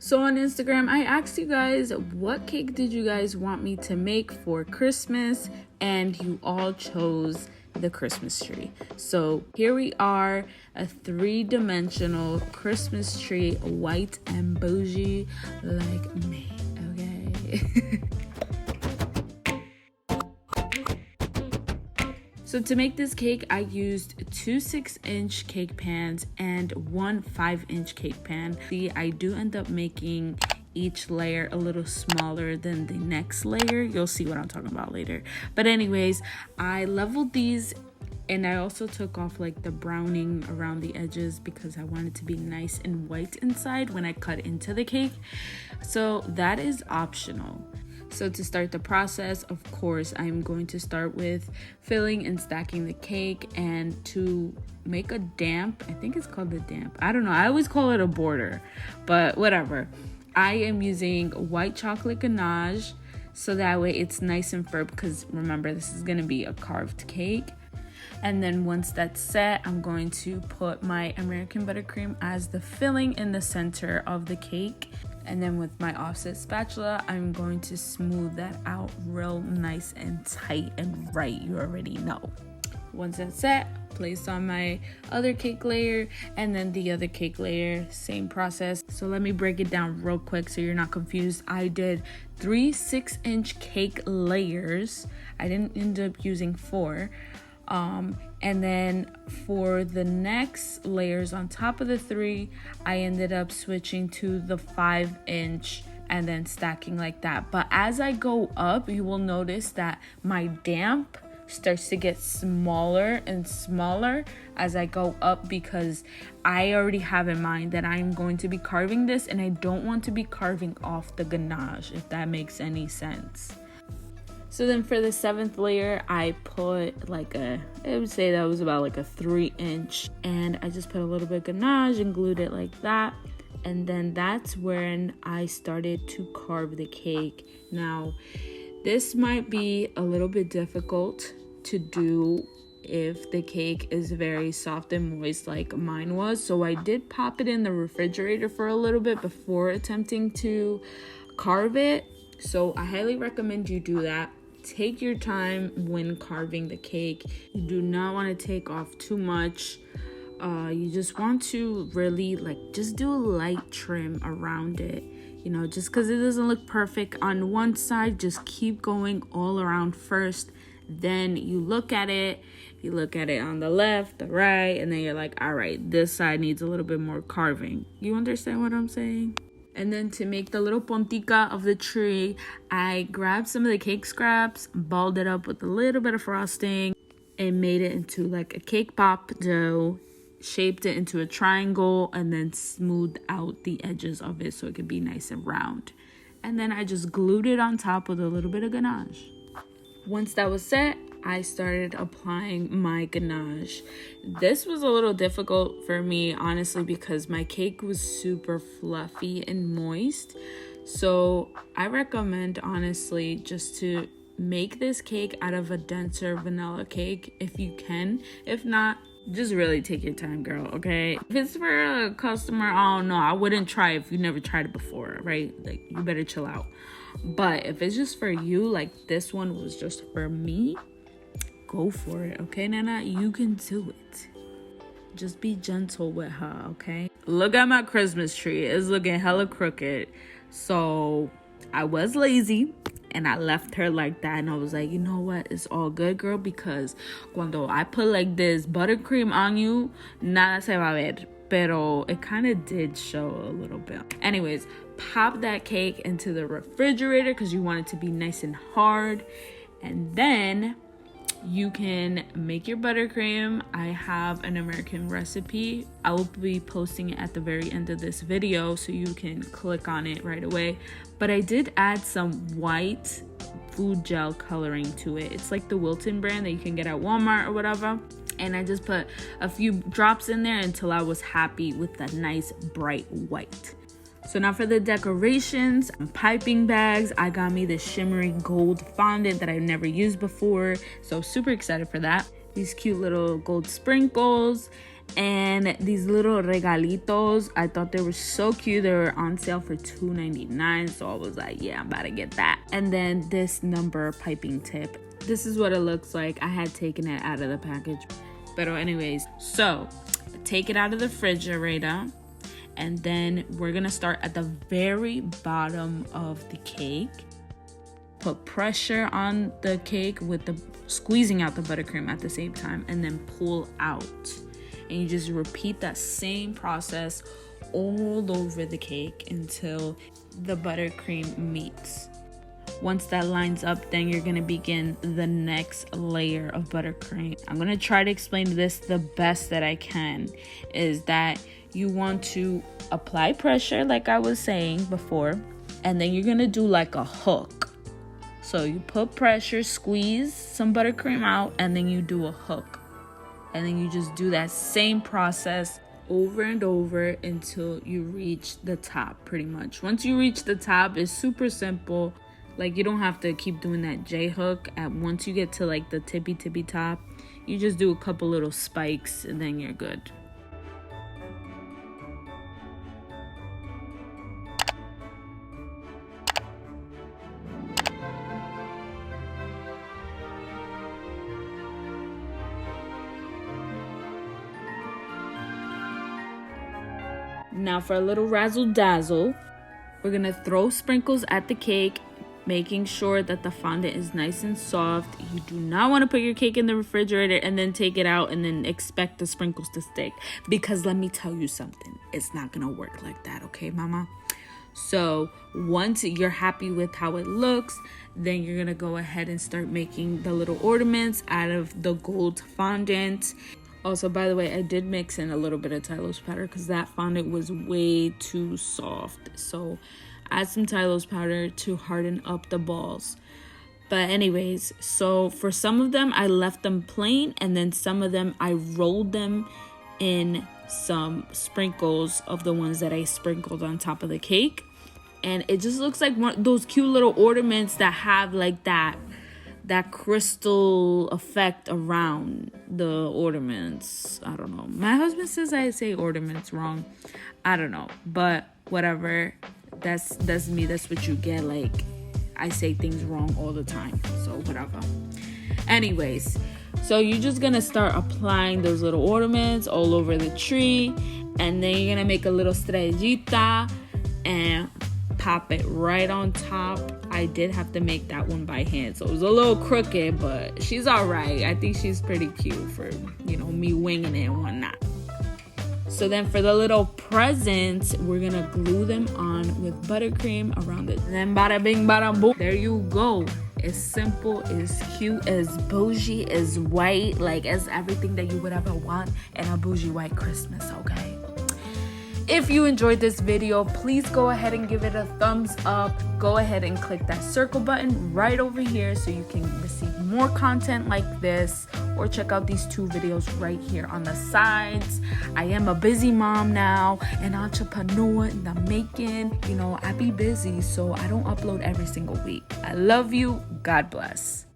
So on Instagram, I asked you guys, what cake did you guys want me to make for Christmas? And you all chose the Christmas tree. So here we are, a 3-dimensional Christmas tree, white and bougie like me, okay? So to make this cake, I used 2 6-inch cake pans and 1 5-inch cake pan. See, I do end up making each layer a little smaller than the next layer. You'll see what I'm talking about later. But anyways, I leveled these and I also took off like the browning around the edges because I wanted to be nice and white inside when I cut into the cake. So that is optional. So to start the process, of course, I'm going to start with filling and stacking the cake, and to make a damp, I think it's called a damp. I don't know. I always call it a border, but whatever. I am using white chocolate ganache so that way it's nice and firm, because remember, this is going to be a carved cake. And then once that's set, I'm going to put my American buttercream as the filling in the center of the cake. And then with my offset spatula, I'm going to smooth that out real nice and tight and right. You already know. Once that's set, place on my other cake layer, and then the other cake layer, same process. So let me break it down real quick so you're not confused. I did 3 6-inch cake layers. I didn't end up using 4. And then for the next layers on top of the 3, I ended up switching to the 5-inch and then stacking like that. But as I go up, you will notice that my damp starts to get smaller and smaller as I go up, because I already have in mind that I'm going to be carving this and I don't want to be carving off the ganache, if that makes any sense. So then for the 7th layer, I put like I would say that was about like a 3-inch, and I just put a little bit of ganache and glued it like that. And then that's when I started to carve the cake. Now, this might be a little bit difficult to do if the cake is very soft and moist like mine was. So I did pop it in the refrigerator for a little bit before attempting to carve it. So I highly recommend you do that. Take your time when carving the cake. You do not want to take off too much. You just want to really just do a light trim around it. You know, just because it doesn't look perfect on one side, just keep going all around first. Then you look at it. You look at it on the left, the right, and then you're like, all right, this side needs a little bit more carving. You understand what I'm saying? And then to make the little puntica of the tree, I grabbed some of the cake scraps, balled it up with a little bit of frosting, and made it into like a cake pop dough, shaped it into a triangle, and then smoothed out the edges of it so it could be nice and round. And then I just glued it on top with a little bit of ganache. Once that was set, I started applying my ganache. This was a little difficult for me, honestly, because my cake was super fluffy and moist. So I recommend, honestly, just to make this cake out of a denser vanilla cake if you can. If not, just really take your time, girl, okay? If it's for a customer, I don't know. I wouldn't try if you never tried it before, right? Like, you better chill out. But if it's just for you, like this one was just for me, go for it, okay, Nana? You can do it. Just be gentle with her, okay? Look at my Christmas tree. It's looking hella crooked. So I was lazy and I left her like that. And I was like, you know what? It's all good, girl, because cuando I put like this buttercream on you, nada se va a ver. Pero it kind of did show a little bit. Anyways, pop that cake into the refrigerator because you want it to be nice and hard. And then you can make your buttercream. I have an American recipe. I will be posting it at the very end of this video so you can click on it right away. But I did add some white food gel coloring to it. It's like the Wilton brand that you can get at Walmart or whatever. And I just put a few drops in there until I was happy with that nice bright white. So now for the decorations, piping bags. I got me this shimmery gold fondant that I've never used before. So super excited for that. These cute little gold sprinkles. And these little regalitos, I thought they were so cute. They were on sale for $2.99, so I was like, yeah, I'm about to get that. And then this number piping tip. This is what it looks like. I had taken it out of the package. But anyways, so take it out of the refrigerator, and then we're gonna start at the very bottom of the cake. Put pressure on the cake with the squeezing out the buttercream at the same time, and then pull out. And you just repeat that same process all over the cake until the buttercream meets. Once that lines up, then you're gonna begin the next layer of buttercream. I'm gonna try to explain this the best that I can. Is that you want to apply pressure like I was saying before, and then you're gonna do like a hook. So you put pressure, squeeze some buttercream out, and then you do a hook. And then you just do that same process over and over until you reach the top, pretty much. Once you reach the top, it's super simple. Like, you don't have to keep doing that J hook. Once you get to like the tippy top, you just do a couple little spikes and then you're good. Now for a little razzle dazzle, we're gonna throw sprinkles at the cake, making sure that the fondant is nice and soft. You do not want to put your cake in the refrigerator and then take it out and then expect the sprinkles to stick, because let me tell you something, it's not gonna work like that, okay, mama? So once you're happy with how it looks, then you're gonna go ahead and start making the little ornaments out of the gold fondant. Also, by the way, I did mix in a little bit of Thaliascakes powder because that fondant was way too soft. So add some Thaliascakes powder to harden up the balls. But anyways, so for some of them, I left them plain, and then some of them, I rolled them in some sprinkles of the ones that I sprinkled on top of the cake. And it just looks like one of those cute little ornaments that have like that crystal effect around the ornaments. I don't know. My husband says I say ornaments wrong. I don't know. But whatever. That's me. That's what you get. Like, I say things wrong all the time. So whatever. Anyways, so you're just gonna start applying those little ornaments all over the tree. And then you're gonna make a little estrellita and pop it right on top. I did have to make that one by hand, so it was a little crooked, but she's all right. I think she's pretty cute for, me winging it and whatnot. So then for the little presents, we're gonna glue them on with buttercream around it. Then bada bing bada boom. There you go. It's simple, it's cute, it's bougie, it's white, like it's everything that you would ever want in a bougie white Christmas, okay? If you enjoyed this video, please go ahead and give it a thumbs up. Go ahead and click that circle button right over here so you can receive more content like this, or check out these 2 videos right here on the sides. I am a busy mom now, an entrepreneur in the making. I be busy, so I don't upload every single week. I love you. God bless.